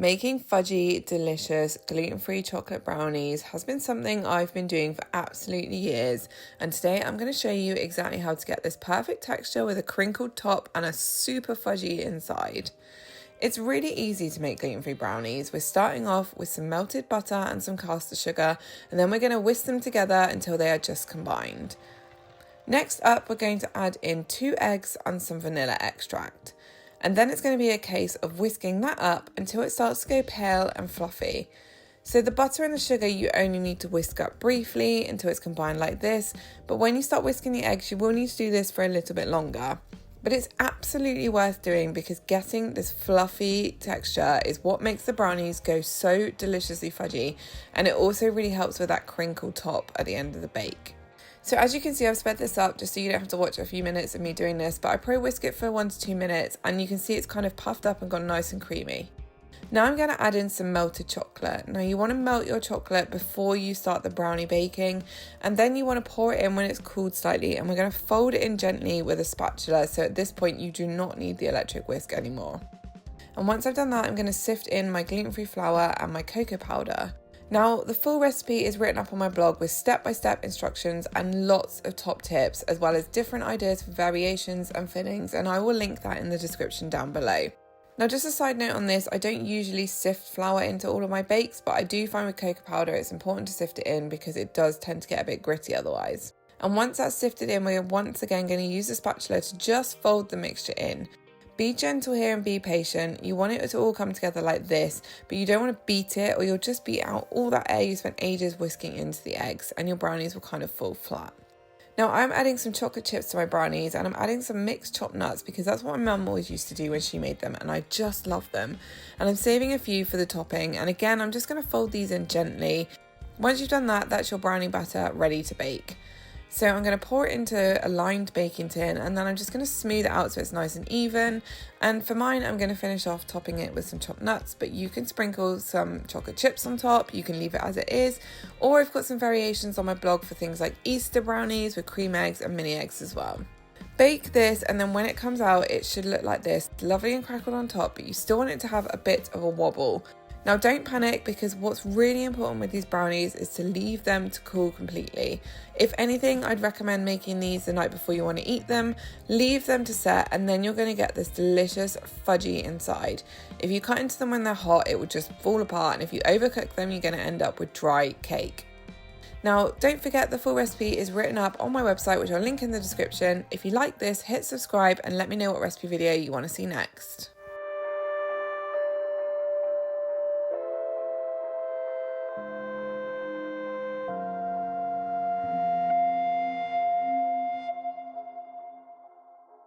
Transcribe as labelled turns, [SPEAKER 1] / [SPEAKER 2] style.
[SPEAKER 1] Making fudgy, delicious, gluten-free chocolate brownies has been something I've been doing for absolutely years, and today I'm going to show you exactly how to get this perfect texture with a crinkled top and a super fudgy inside. It's really easy to make gluten-free brownies. We're starting off with some melted butter and some caster sugar, and then we're going to whisk them together until they are just combined. Next up, we're going to add in 2 eggs and some vanilla extract. And then it's going to be a case of whisking that up until it starts to go pale and fluffy. So the butter and the sugar you only need to whisk up briefly until it's combined like this, but when you start whisking the eggs you will need to do this for a little bit longer. But it's absolutely worth doing because getting this fluffy texture is what makes the brownies go so deliciously fudgy, and it also really helps with that crinkled top at the end of the bake. So as you can see, I've sped this up just so you don't have to watch a few minutes of me doing this, but I probably whisk it for 1 to 2 minutes and you can see it's kind of puffed up and gone nice and creamy. Now I'm going to add in some melted chocolate. Now you want to melt your chocolate before you start the brownie baking, and then you want to pour it in when it's cooled slightly, and we're going to fold it in gently with a spatula, so at this point you do not need the electric whisk anymore. And once I've done that, I'm going to sift in my gluten-free flour and my cocoa powder. Now, the full recipe is written up on my blog with step-by-step instructions and lots of top tips, as well as different ideas for variations and fillings, and I will link that in the description down below. Now, just a side note on this, I don't usually sift flour into all of my bakes, but I do find with cocoa powder it's important to sift it in because it does tend to get a bit gritty otherwise. And once that's sifted in, we're once again going to use the spatula to just fold the mixture in. Be gentle here and be patient. You want it to all come together like this, but you don't want to beat it or you'll just beat out all that air you spent ages whisking into the eggs and your brownies will kind of fall flat. Now I'm adding some chocolate chips to my brownies and I'm adding some mixed chopped nuts because that's what my mum always used to do when she made them and I just love them. And I'm saving a few for the topping, and again I'm just going to fold these in gently. Once you've done that, that's your brownie batter ready to bake. So I'm going to pour it into a lined baking tin and then I'm just going to smooth it out so it's nice and even. And for mine, I'm going to finish off topping it with some chopped nuts, but you can sprinkle some chocolate chips on top, you can leave it as it is, or I've got some variations on my blog for things like Easter brownies with cream eggs and mini eggs as well. Bake this, and then when it comes out, it should look like this, lovely and crackled on top, but you still want it to have a bit of a wobble. Now don't panic because what's really important with these brownies is to leave them to cool completely. If anything, I'd recommend making these the night before you want to eat them, leave them to set, and then you're going to get this delicious fudgy inside. If you cut into them when they're hot, it will just fall apart, and if you overcook them, you're going to end up with dry cake. Now, don't forget the full recipe is written up on my website, which I'll link in the description. If you like this, hit subscribe and let me know what recipe video you want to see next.